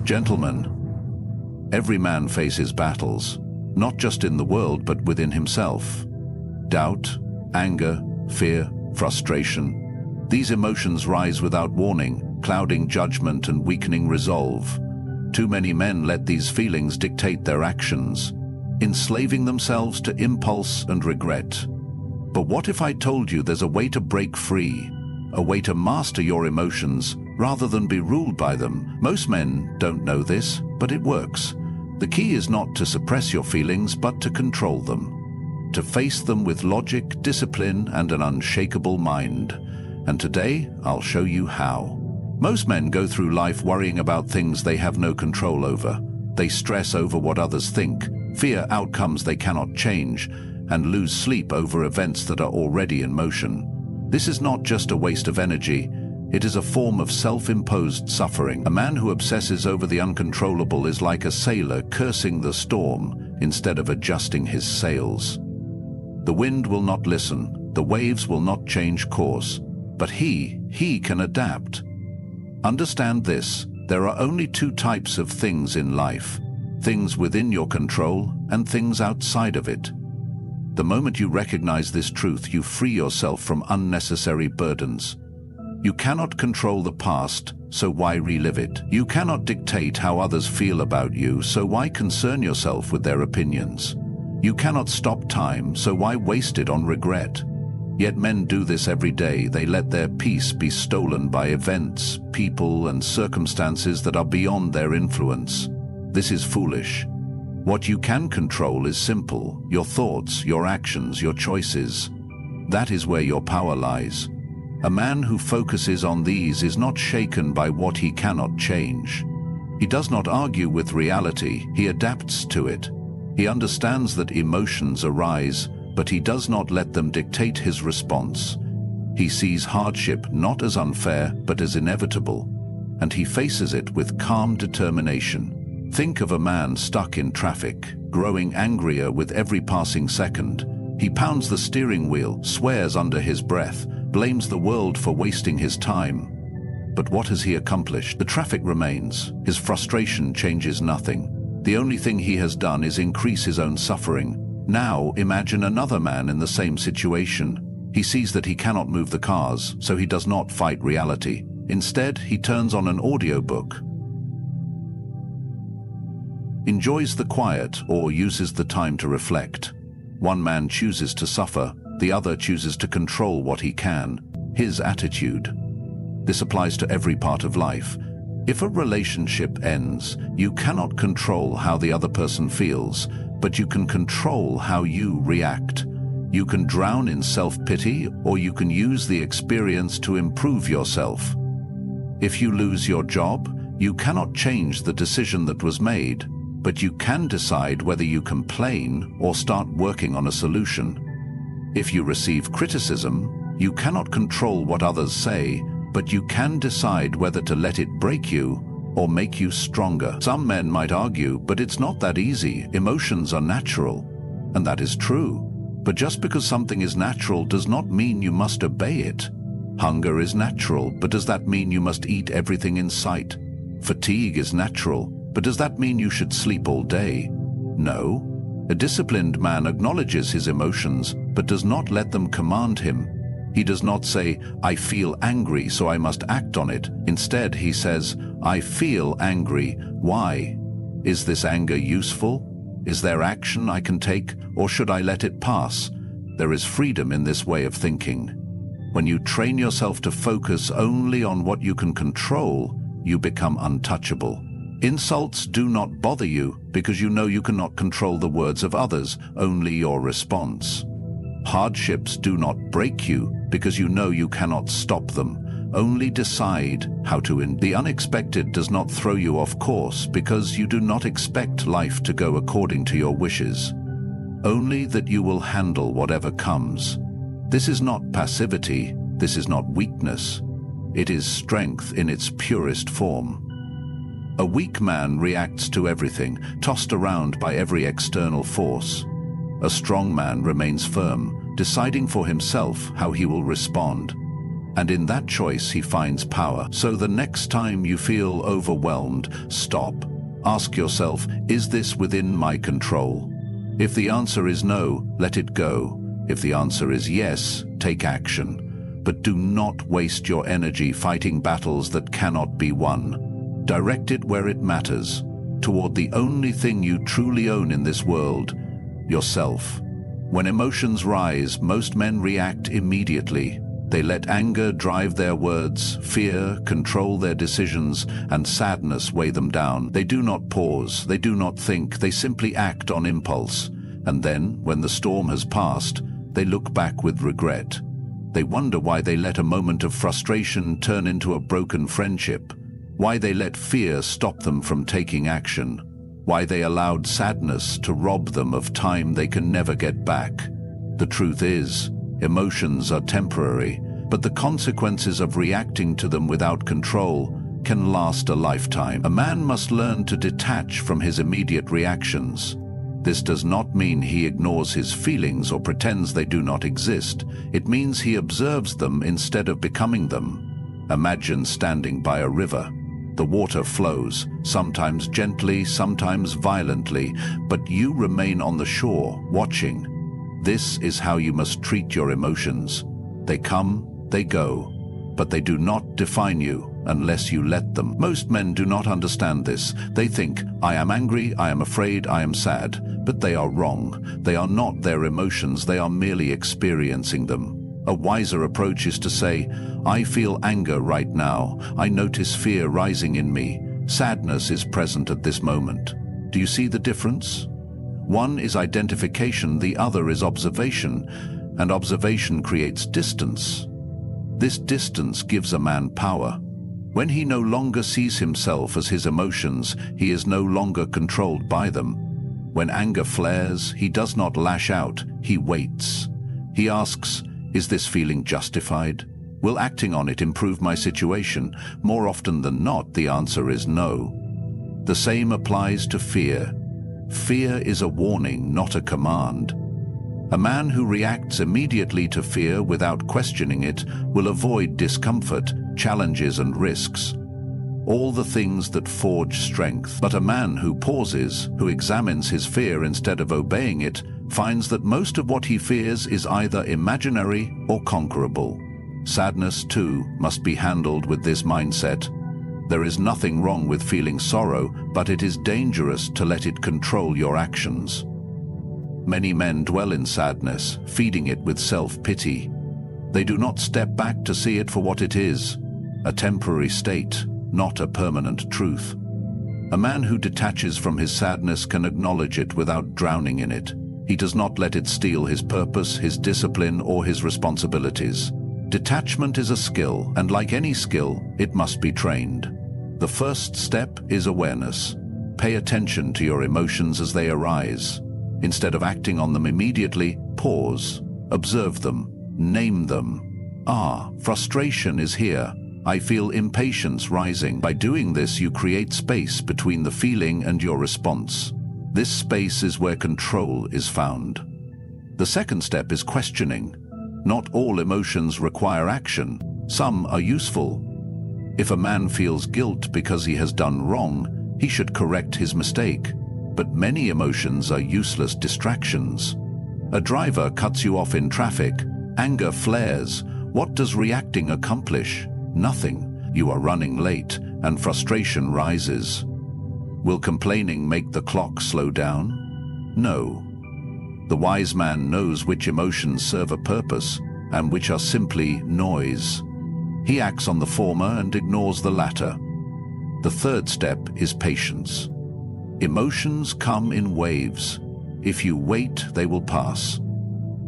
Gentlemen, every man faces battles, not just in the world but within himself. Doubt, anger, fear, frustration. These emotions rise without warning, clouding judgment and weakening resolve. Too many men let these feelings dictate their actions, enslaving themselves to impulse and regret. But what if I told you there's a way to break free, a way to master your emotions rather than be ruled by them? Most men don't know this, but it works. The key is not to suppress your feelings, but to control them, to face them with logic, discipline, and an unshakable mind. And today, I'll show you how. Most men go through life worrying about things they have no control over. They stress over what others think, fear outcomes they cannot change, and lose sleep over events that are already in motion. This is not just a waste of energy, it is a form of self-imposed suffering. A man who obsesses over the uncontrollable is like a sailor cursing the storm instead of adjusting his sails. The wind will not listen, the waves will not change course, but he can adapt. Understand this, there are only two types of things in life: things within your control and things outside of it. The moment you recognize this truth, you free yourself from unnecessary burdens. You cannot control the past, so why relive it? You cannot dictate how others feel about you, so why concern yourself with their opinions? You cannot stop time, so why waste it on regret? Yet men do this every day. They let their peace be stolen by events, people, and circumstances that are beyond their influence. This is foolish. What you can control is simple: your thoughts, your actions, your choices. That is where your power lies. A man who focuses on these is not shaken by what he cannot change. He does not argue with reality, he adapts to it. He understands that emotions arise, but he does not let them dictate his response. He sees hardship not as unfair, but as inevitable, and he faces it with calm determination. Think of a man stuck in traffic, growing angrier with every passing second. He pounds the steering wheel, swears under his breath, blames the world for wasting his time. But what has he accomplished? The traffic remains. His frustration changes nothing. The only thing he has done is increase his own suffering. Now imagine another man in the same situation. He sees that he cannot move the cars, so he does not fight reality. Instead, he turns on an audiobook, enjoys the quiet, or uses the time to reflect. One man chooses to suffer, the other chooses to control what he can, his attitude. This applies to every part of life. If a relationship ends, you cannot control how the other person feels, but you can control how you react. You can drown in self-pity, or you can use the experience to improve yourself. If you lose your job, you cannot change the decision that was made, but you can decide whether you complain or start working on a solution. If you receive criticism, you cannot control what others say, but you can decide whether to let it break you or make you stronger. Some men might argue, but it's not that easy. Emotions are natural, and that is true. But just because something is natural does not mean you must obey it. Hunger is natural, but does that mean you must eat everything in sight? Fatigue is natural, but does that mean you should sleep all day? No. A disciplined man acknowledges his emotions, but does not let them command him. He does not say, "I feel angry, so I must act on it." Instead, he says, "I feel angry. Why? Is this anger useful? Is there action I can take, or should I let it pass?" There is freedom in this way of thinking. When you train yourself to focus only on what you can control, you become untouchable. Insults do not bother you because you know you cannot control the words of others, only your response. Hardships do not break you because you know you cannot stop them, only decide how to end. The unexpected does not throw you off course because you do not expect life to go according to your wishes, only that you will handle whatever comes. This is not passivity, this is not weakness. It is strength in its purest form. A weak man reacts to everything, tossed around by every external force. A strong man remains firm, deciding for himself how he will respond. And in that choice he finds power. So the next time you feel overwhelmed, stop. Ask yourself, is this within my control? If the answer is no, let it go. If the answer is yes, take action. But do not waste your energy fighting battles that cannot be won. Direct it where it matters, toward the only thing you truly own in this world, yourself. When emotions rise, most men react immediately. They let anger drive their words, fear control their decisions, and sadness weigh them down. They do not pause, they do not think, they simply act on impulse. And then, when the storm has passed, they look back with regret. They wonder why they let a moment of frustration turn into a broken friendship, why they let fear stop them from taking action, why they allowed sadness to rob them of time they can never get back. The truth is, emotions are temporary, but the consequences of reacting to them without control can last a lifetime. A man must learn to detach from his immediate reactions. This does not mean he ignores his feelings or pretends they do not exist. It means he observes them instead of becoming them. Imagine standing by a river. The water flows, sometimes gently, sometimes violently, but you remain on the shore, watching. This is how you must treat your emotions. They come, they go, but they do not define you unless you let them. Most men do not understand this. They think, I am angry, I am afraid, I am sad, but they are wrong. They are not their emotions, they are merely experiencing them. A wiser approach is to say, I feel anger right now. I notice fear rising in me. Sadness is present at this moment. Do you see the difference? One is identification, the other is observation, and observation creates distance. This distance gives a man power. When he no longer sees himself as his emotions, he is no longer controlled by them. When anger flares, he does not lash out, he waits. He asks, is this feeling justified? Will acting on it improve my situation? More often than not, the answer is no. The same applies to fear. Fear is a warning, not a command. A man who reacts immediately to fear without questioning it will avoid discomfort, challenges and risks, all the things that forge strength. But a man who pauses, who examines his fear instead of obeying it, finds that most of what he fears is either imaginary or conquerable. Sadness, too, must be handled with this mindset. There is nothing wrong with feeling sorrow, but it is dangerous to let it control your actions. Many men dwell in sadness, feeding it with self-pity. They do not step back to see it for what it is, a temporary state, not a permanent truth. A man who detaches from his sadness can acknowledge it without drowning in it. He does not let it steal his purpose, his discipline, or his responsibilities. Detachment is a skill, and like any skill, it must be trained. The first step is awareness. Pay attention to your emotions as they arise. Instead of acting on them immediately, pause, observe them, name them. Frustration is here. I feel impatience rising. By doing this, you create space between the feeling and your response. This space is where control is found. The second step is questioning. Not all emotions require action. Some are useful. If a man feels guilt because he has done wrong, he should correct his mistake. But many emotions are useless distractions. A driver cuts you off in traffic. Anger flares. What does reacting accomplish? Nothing. You are running late, and frustration rises. Will complaining make the clock slow down? No. The wise man knows which emotions serve a purpose, and which are simply noise. He acts on the former and ignores the latter. The third step is patience. Emotions come in waves. If you wait, they will pass.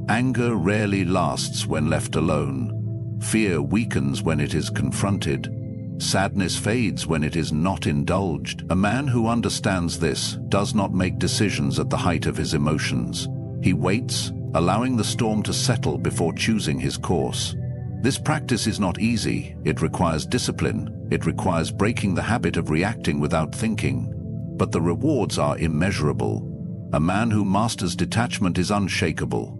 Anger rarely lasts when left alone. Fear weakens when it is confronted. Sadness fades when it is not indulged. A man who understands this does not make decisions at the height of his emotions. He waits, allowing the storm to settle before choosing his course. This practice is not easy. It requires discipline. It requires breaking the habit of reacting without thinking. But the rewards are immeasurable. A man who masters detachment is unshakable.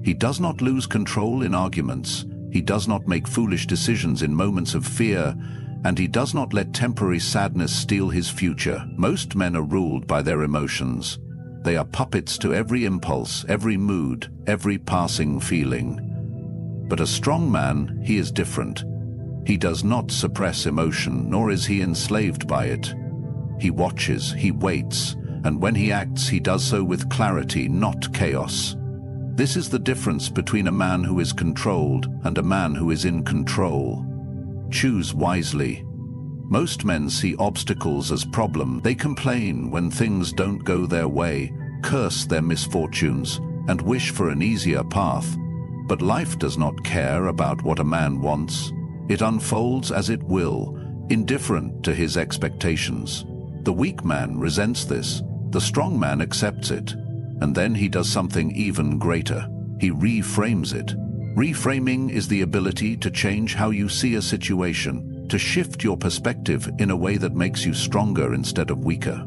He does not lose control in arguments. He does not make foolish decisions in moments of fear, and he does not let temporary sadness steal his future. Most men are ruled by their emotions. They are puppets to every impulse, every mood, every passing feeling. But a strong man, he is different. He does not suppress emotion, nor is he enslaved by it. He watches, he waits, and when he acts, he does so with clarity, not chaos. This is the difference between a man who is controlled and a man who is in control. Choose wisely. Most men see obstacles as problems. They complain when things don't go their way, curse their misfortunes, and wish for an easier path. But life does not care about what a man wants. It unfolds as it will, indifferent to his expectations. The weak man resents this. The strong man accepts it. And then he does something even greater. He reframes it. Reframing is the ability to change how you see a situation, to shift your perspective in a way that makes you stronger instead of weaker.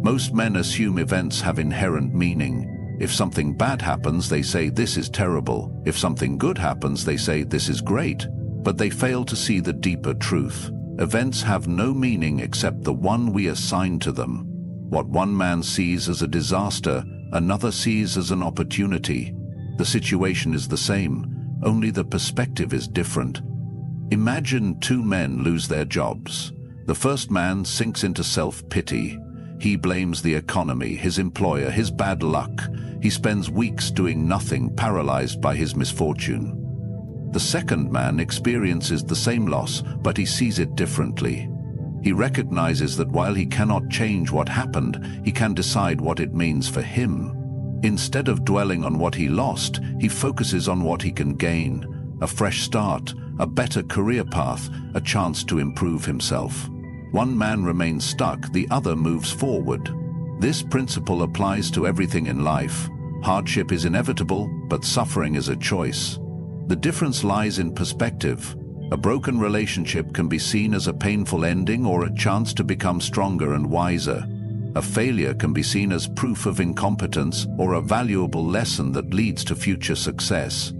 Most men assume events have inherent meaning. If something bad happens, they say this is terrible. If something good happens, they say this is great. But they fail to see the deeper truth. Events have no meaning except the one we assign to them. What one man sees as a disaster, another sees as an opportunity. The situation is the same, only the perspective is different. Imagine two men lose their jobs. The first man sinks into self-pity. He blames the economy, his employer, his bad luck. He spends weeks doing nothing, paralyzed by his misfortune. The second man experiences the same loss, but he sees it differently. He recognizes that while he cannot change what happened, he can decide what it means for him. Instead of dwelling on what he lost, he focuses on what he can gain: a fresh start, a better career path, a chance to improve himself. One man remains stuck, the other moves forward. This principle applies to everything in life. Hardship is inevitable, but suffering is a choice. The difference lies in perspective. A broken relationship can be seen as a painful ending or a chance to become stronger and wiser. A failure can be seen as proof of incompetence or a valuable lesson that leads to future success.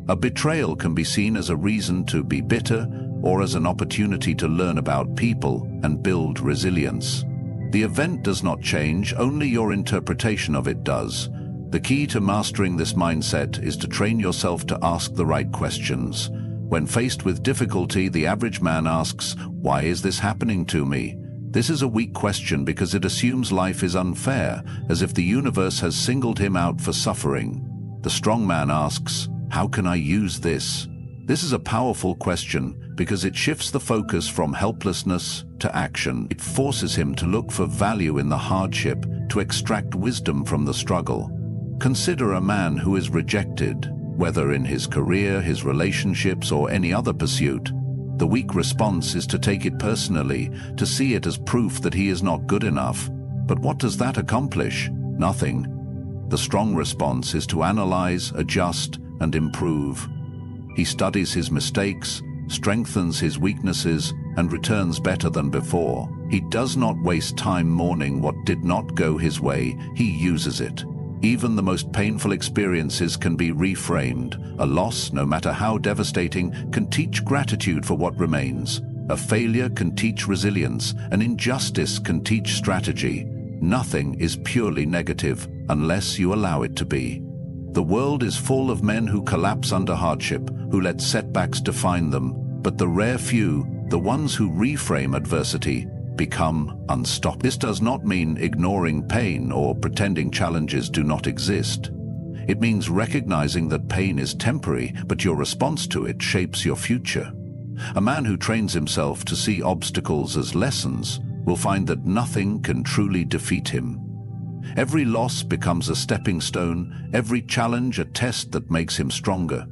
A betrayal can be seen as a reason to be bitter or as an opportunity to learn about people and build resilience. The event does not change, only your interpretation of it does. The key to mastering this mindset is to train yourself to ask the right questions. When faced with difficulty, the average man asks, "Why is this happening to me?" This is a weak question because it assumes life is unfair, as if the universe has singled him out for suffering. The strong man asks, "How can I use this?" This is a powerful question because it shifts the focus from helplessness to action. It forces him to look for value in the hardship, to extract wisdom from the struggle. Consider a man who is rejected, whether in his career, his relationships, or any other pursuit. The weak response is to take it personally, to see it as proof that he is not good enough. But what does that accomplish? Nothing. The strong response is to analyze, adjust, and improve. He studies his mistakes, strengthens his weaknesses, and returns better than before. He does not waste time mourning what did not go his way, he uses it. Even the most painful experiences can be reframed. A loss, no matter how devastating, can teach gratitude for what remains. A failure can teach resilience. An injustice can teach strategy. Nothing is purely negative unless you allow it to be. The world is full of men who collapse under hardship, who let setbacks define them. But the rare few, the ones who reframe adversity, become unstoppable. This does not mean ignoring pain or pretending challenges do not exist. It means recognizing that pain is temporary, but your response to it shapes your future. A man who trains himself to see obstacles as lessons will find that nothing can truly defeat him. Every loss becomes a stepping stone, every challenge a test that makes him stronger.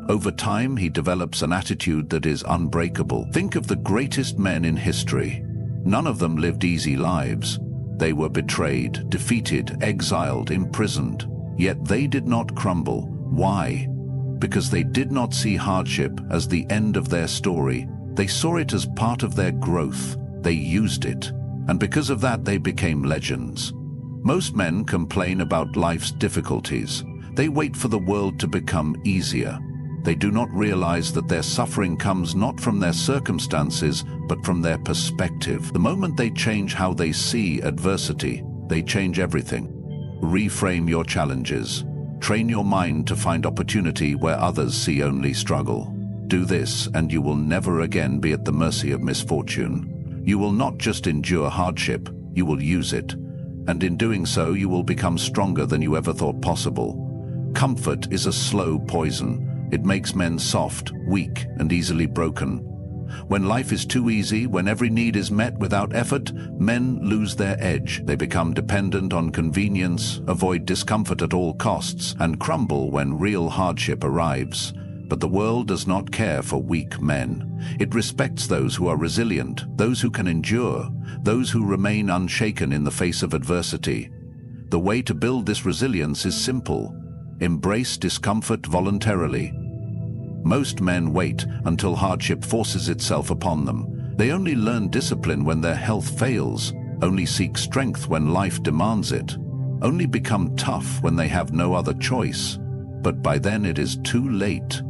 Over time, he develops an attitude that is unbreakable. Think of the greatest men in history. None of them lived easy lives. They were betrayed, defeated, exiled, imprisoned. Yet they did not crumble. Why? Because they did not see hardship as the end of their story. They saw it as part of their growth. They used it. And because of that, they became legends. Most men complain about life's difficulties. They wait for the world to become easier. They do not realize that their suffering comes not from their circumstances, but from their perspective. The moment they change how they see adversity, they change everything. Reframe your challenges. Train your mind to find opportunity where others see only struggle. Do this, and you will never again be at the mercy of misfortune. You will not just endure hardship, you will use it. And in doing so, you will become stronger than you ever thought possible. Comfort is a slow poison. It makes men soft, weak, and easily broken. When life is too easy, when every need is met without effort, men lose their edge. They become dependent on convenience, avoid discomfort at all costs, and crumble when real hardship arrives. But the world does not care for weak men. It respects those who are resilient, those who can endure, those who remain unshaken in the face of adversity. The way to build this resilience is simple. Embrace discomfort voluntarily. Most men wait until hardship forces itself upon them. They only learn discipline when their health fails, only seek strength when life demands it, only become tough when they have no other choice. But by then it is too late.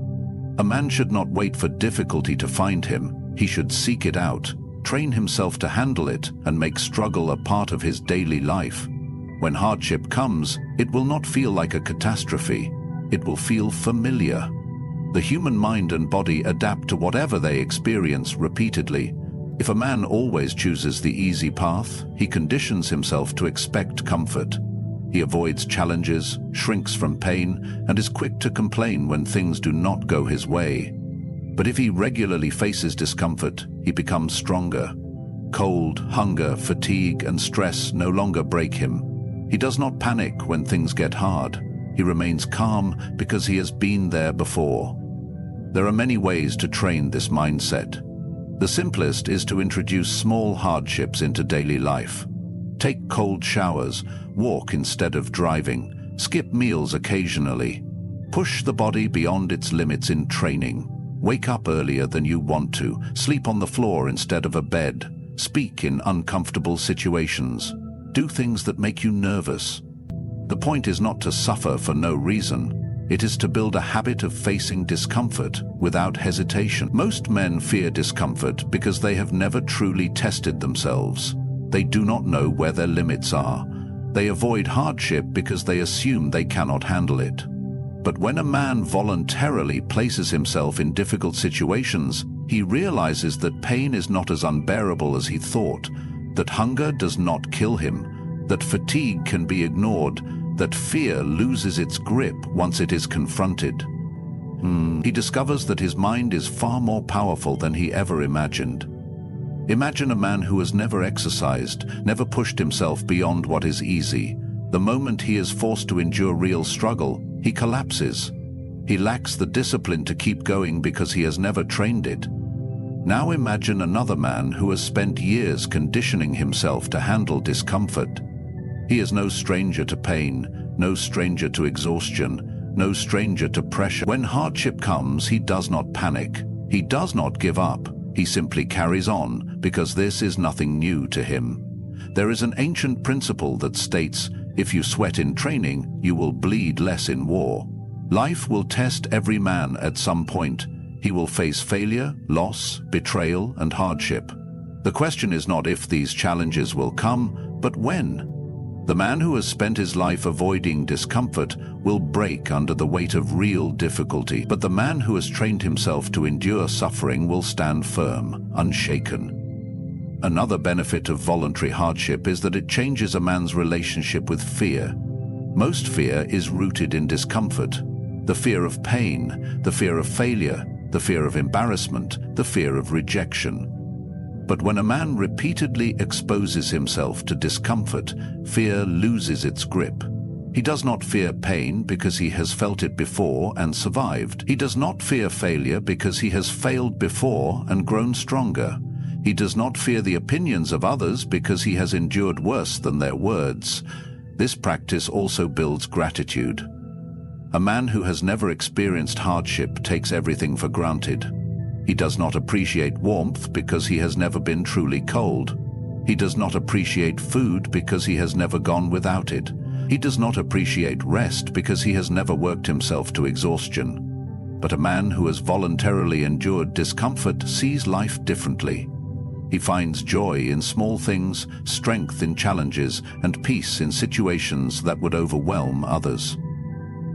A man should not wait for difficulty to find him. He should seek it out, train himself to handle it, and make struggle a part of his daily life. When hardship comes, it will not feel like a catastrophe. It will feel familiar. The human mind and body adapt to whatever they experience repeatedly. If a man always chooses the easy path, he conditions himself to expect comfort. He avoids challenges, shrinks from pain, and is quick to complain when things do not go his way. But if he regularly faces discomfort, he becomes stronger. Cold, hunger, fatigue, and stress no longer break him. He does not panic when things get hard. He remains calm because he has been there before. There are many ways to train this mindset. The simplest is to introduce small hardships into daily life. Take cold showers, walk instead of driving, skip meals occasionally. Push the body beyond its limits in training. Wake up earlier than you want to, sleep on the floor instead of a bed, speak in uncomfortable situations. Do things that make you nervous. The point is not to suffer for no reason. It is to build a habit of facing discomfort without hesitation. Most men fear discomfort because they have never truly tested themselves. They do not know where their limits are. They avoid hardship because they assume they cannot handle it. But when a man voluntarily places himself in difficult situations, he realizes that pain is not as unbearable as he thought, that hunger does not kill him, that fatigue can be ignored, that fear loses its grip once it is confronted. He discovers that his mind is far more powerful than he ever imagined. Imagine a man who has never exercised, never pushed himself beyond what is easy. The moment he is forced to endure real struggle, he collapses. He lacks the discipline to keep going because he has never trained it. Now imagine another man who has spent years conditioning himself to handle discomfort. He is no stranger to pain, no stranger to exhaustion, no stranger to pressure. When hardship comes, he does not panic. He does not give up. He simply carries on because this is nothing new to him. There is an ancient principle that states, if you sweat in training, you will bleed less in war. Life will test every man at some point. He will face failure, loss, betrayal, and hardship. The question is not if these challenges will come, but when. The man who has spent his life avoiding discomfort will break under the weight of real difficulty, but the man who has trained himself to endure suffering will stand firm, unshaken. Another benefit of voluntary hardship is that it changes a man's relationship with fear. Most fear is rooted in discomfort. The fear of pain, the fear of failure, the fear of embarrassment, the fear of rejection. But when a man repeatedly exposes himself to discomfort, fear loses its grip. He does not fear pain because he has felt it before and survived. He does not fear failure because he has failed before and grown stronger. He does not fear the opinions of others because he has endured worse than their words. This practice also builds gratitude. A man who has never experienced hardship takes everything for granted. He does not appreciate warmth because he has never been truly cold. He does not appreciate food because he has never gone without it. He does not appreciate rest because he has never worked himself to exhaustion. But a man who has voluntarily endured discomfort sees life differently. He finds joy in small things, strength in challenges, and peace in situations that would overwhelm others.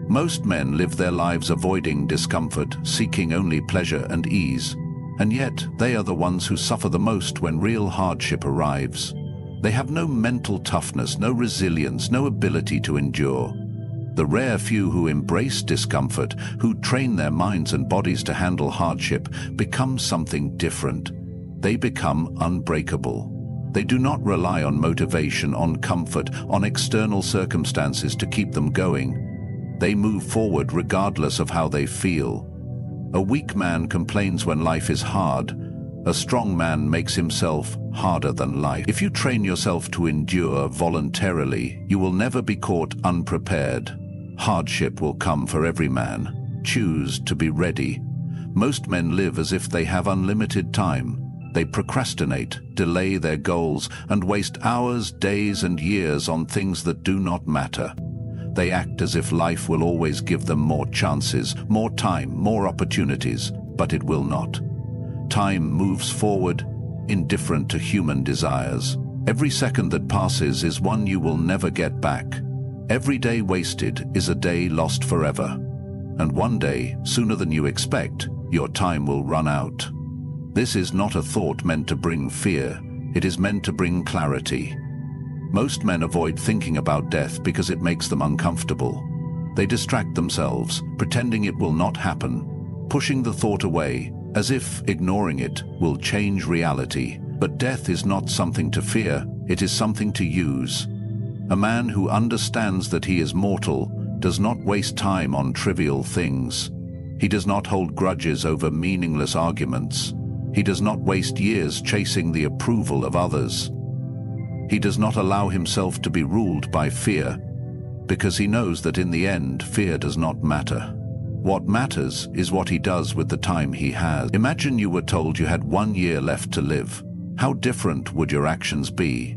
Most men live their lives avoiding discomfort, seeking only pleasure and ease. And yet, they are the ones who suffer the most when real hardship arrives. They have no mental toughness, no resilience, no ability to endure. The rare few who embrace discomfort, who train their minds and bodies to handle hardship, become something different. They become unbreakable. They do not rely on motivation, on comfort, on external circumstances to keep them going. They move forward regardless of how they feel. A weak man complains when life is hard. A strong man makes himself harder than life. If you train yourself to endure voluntarily, you will never be caught unprepared. Hardship will come for every man. Choose to be ready. Most men live as if they have unlimited time. They procrastinate, delay their goals, and waste hours, days, and years on things that do not matter. They act as if life will always give them more chances, more time, more opportunities, but it will not. Time moves forward, indifferent to human desires. Every second that passes is one you will never get back. Every day wasted is a day lost forever. And one day, sooner than you expect, your time will run out. This is not a thought meant to bring fear. It is meant to bring clarity. Most men avoid thinking about death because it makes them uncomfortable. They distract themselves, pretending it will not happen, pushing the thought away, as if ignoring it will change reality. But death is not something to fear, it is something to use. A man who understands that he is mortal does not waste time on trivial things. He does not hold grudges over meaningless arguments. He does not waste years chasing the approval of others. He does not allow himself to be ruled by fear, because he knows that in the end, fear does not matter. What matters is what he does with the time he has. Imagine you were told you had 1 year left to live. How different would your actions be?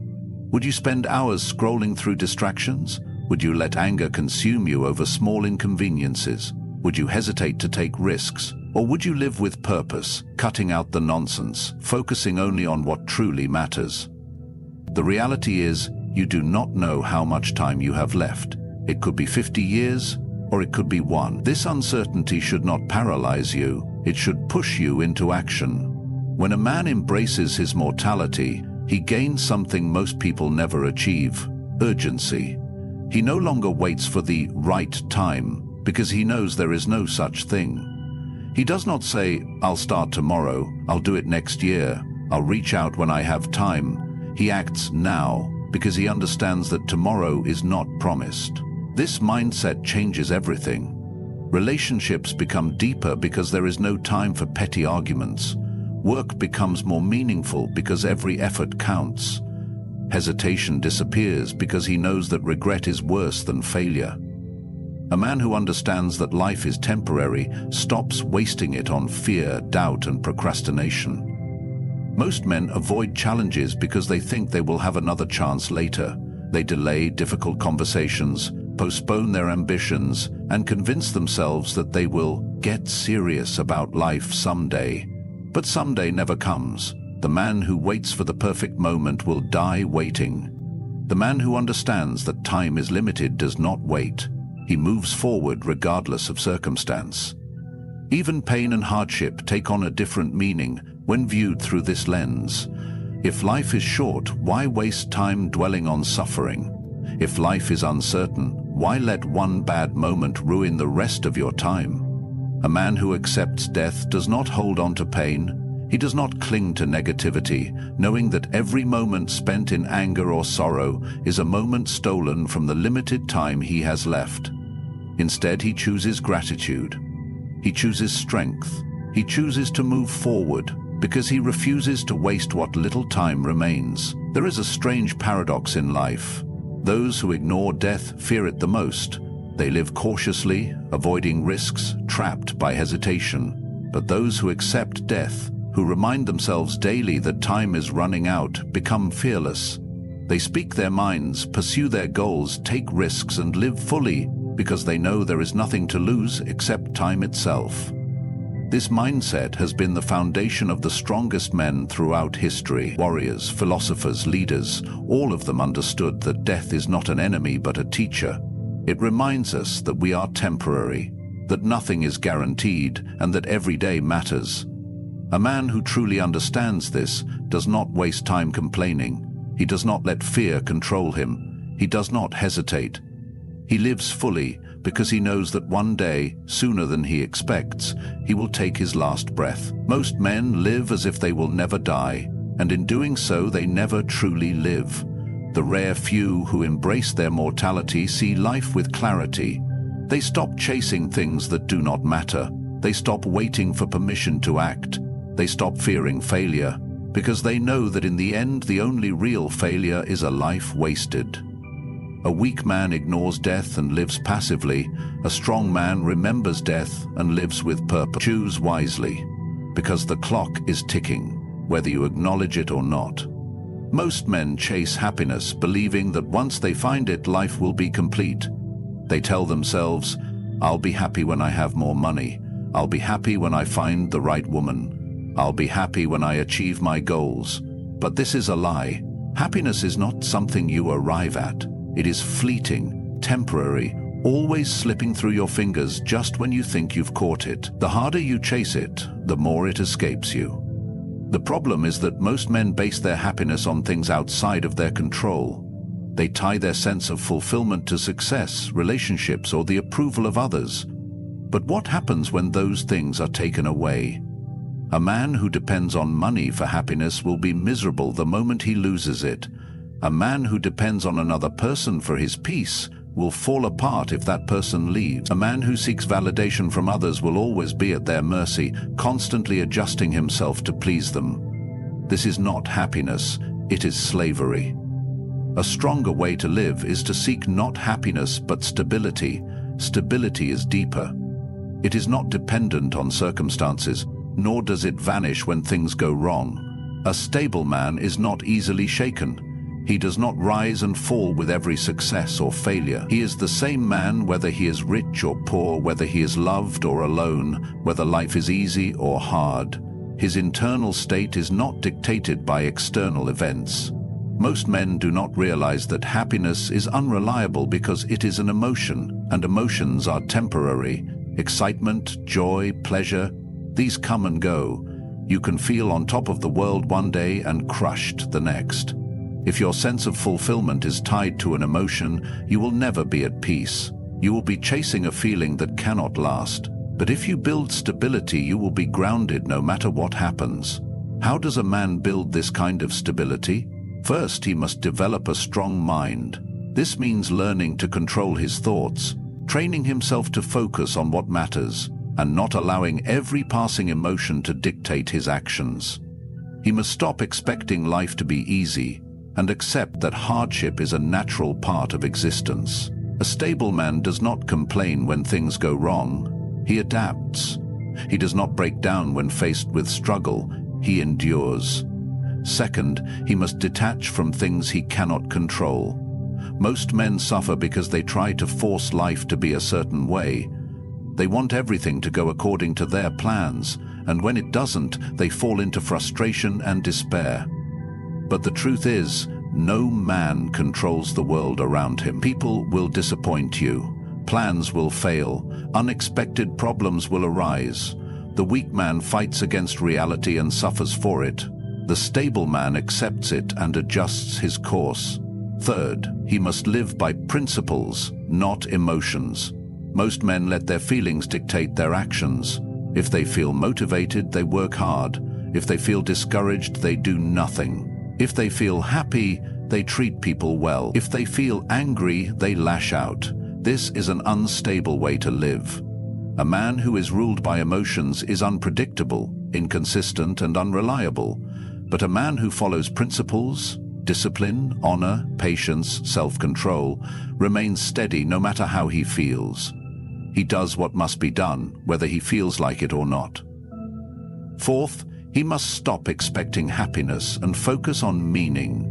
Would you spend hours scrolling through distractions? Would you let anger consume you over small inconveniences? Would you hesitate to take risks? Or would you live with purpose, cutting out the nonsense, focusing only on what truly matters? The reality is, you do not know how much time you have left. It could be 50 years, or it could be 1. This uncertainty should not paralyze you. It should push you into action. When a man embraces his mortality, he gains something most people never achieve: urgency. He no longer waits for the right time, because he knows there is no such thing. He does not say, "I'll start tomorrow, I'll do it next year, I'll reach out when I have time." He acts now, because he understands that tomorrow is not promised. This mindset changes everything. Relationships become deeper because there is no time for petty arguments. Work becomes more meaningful because every effort counts. Hesitation disappears because he knows that regret is worse than failure. A man who understands that life is temporary stops wasting it on fear, doubt, and procrastination. Most men avoid challenges because they think they will have another chance later. They delay difficult conversations, postpone their ambitions, and convince themselves that they will get serious about life someday. But someday never comes. The man who waits for the perfect moment will die waiting. The man who understands that time is limited does not wait. He moves forward regardless of circumstance. Even pain and hardship take on a different meaning when viewed through this lens. If life is short, why waste time dwelling on suffering? If life is uncertain, why let one bad moment ruin the rest of your time? A man who accepts death does not hold on to pain. He does not cling to negativity, knowing that every moment spent in anger or sorrow is a moment stolen from the limited time he has left. Instead, he chooses gratitude. He chooses strength. He chooses to move forward, because he refuses to waste what little time remains. There is a strange paradox in life. Those who ignore death fear it the most. They live cautiously, avoiding risks, trapped by hesitation. But those who accept death, who remind themselves daily that time is running out, become fearless. They speak their minds, pursue their goals, take risks, and live fully, because they know there is nothing to lose except time itself. This mindset has been the foundation of the strongest men throughout history. Warriors, philosophers, leaders, all of them understood that death is not an enemy but a teacher. It reminds us that we are temporary, that nothing is guaranteed, and that every day matters. A man who truly understands this does not waste time complaining. He does not let fear control him. He does not hesitate. He lives fully because he knows that one day, sooner than he expects, he will take his last breath. Most men live as if they will never die, and in doing so they never truly live. The rare few who embrace their mortality see life with clarity. They stop chasing things that do not matter. They stop waiting for permission to act. They stop fearing failure, because they know that in the end the only real failure is a life wasted. A weak man ignores death and lives passively. A strong man remembers death and lives with purpose. Choose wisely, because the clock is ticking, whether you acknowledge it or not. Most men chase happiness, believing that once they find it, life will be complete. They tell themselves, "I'll be happy when I have more money. I'll be happy when I find the right woman. I'll be happy when I achieve my goals." But this is a lie. Happiness is not something you arrive at. It is fleeting, temporary, always slipping through your fingers just when you think you've caught it. The harder you chase it, the more it escapes you. The problem is that most men base their happiness on things outside of their control. They tie their sense of fulfillment to success, relationships, or the approval of others. But what happens when those things are taken away? A man who depends on money for happiness will be miserable the moment he loses it. A man who depends on another person for his peace will fall apart if that person leaves. A man who seeks validation from others will always be at their mercy, constantly adjusting himself to please them. This is not happiness, it is slavery. A stronger way to live is to seek not happiness but stability. Stability is deeper. It is not dependent on circumstances, nor does it vanish when things go wrong. A stable man is not easily shaken. He does not rise and fall with every success or failure. He is the same man whether he is rich or poor, whether he is loved or alone, whether life is easy or hard. His internal state is not dictated by external events. Most men do not realize that happiness is unreliable because it is an emotion, and emotions are temporary. Excitement, joy, pleasure, these come and go. You can feel on top of the world one day and crushed the next. If your sense of fulfillment is tied to an emotion, you will never be at peace. You will be chasing a feeling that cannot last. But if you build stability, you will be grounded no matter what happens. How does a man build this kind of stability? First, he must develop a strong mind. This means learning to control his thoughts, training himself to focus on what matters, and not allowing every passing emotion to dictate his actions. He must stop expecting life to be easy and accept that hardship is a natural part of existence. A stable man does not complain when things go wrong. He adapts. He does not break down when faced with struggle. He endures. Second, he must detach from things he cannot control. Most men suffer because they try to force life to be a certain way. They want everything to go according to their plans, and when it doesn't, they fall into frustration and despair. But the truth is, no man controls the world around him. People will disappoint you. Plans will fail. Unexpected problems will arise. The weak man fights against reality and suffers for it. The stable man accepts it and adjusts his course. Third, he must live by principles, not emotions. Most men let their feelings dictate their actions. If they feel motivated, they work hard. If they feel discouraged, they do nothing. If they feel happy, they treat people well. If they feel angry, they lash out. This is an unstable way to live. A man who is ruled by emotions is unpredictable, inconsistent, and unreliable. But a man who follows principles, discipline, honor, patience, self-control, remains steady no matter how he feels. He does what must be done, whether he feels like it or not. Fourth, he must stop expecting happiness and focus on meaning.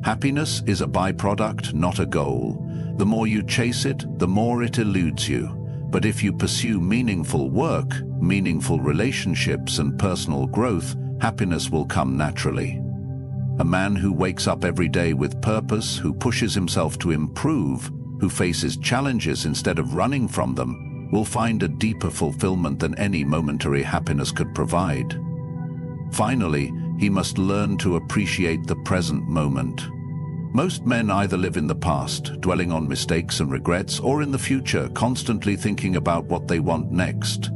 Happiness is a byproduct, not a goal. The more you chase it, the more it eludes you. But if you pursue meaningful work, meaningful relationships, and personal growth, happiness will come naturally. A man who wakes up every day with purpose, who pushes himself to improve, who faces challenges instead of running from them, will find a deeper fulfillment than any momentary happiness could provide. Finally, he must learn to appreciate the present moment. Most men either live in the past, dwelling on mistakes and regrets, or in the future, constantly thinking about what they want next.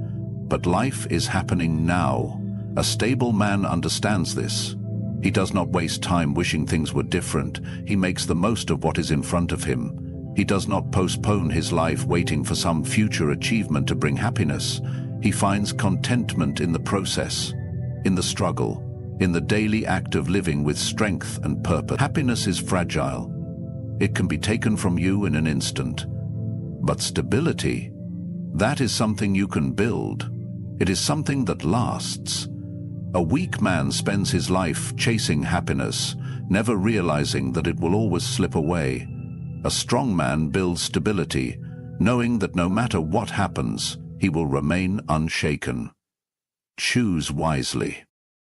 But life is happening now. A stable man understands this. He does not waste time wishing things were different. He makes the most of what is in front of him. He does not postpone his life waiting for some future achievement to bring happiness. He finds contentment in the process, in the struggle, in the daily act of living with strength and purpose. Happiness is fragile. It can be taken from you in an instant. But stability, that is something you can build. It is something that lasts. A weak man spends his life chasing happiness, never realizing that it will always slip away. A strong man builds stability, knowing that no matter what happens, he will remain unshaken. Choose wisely.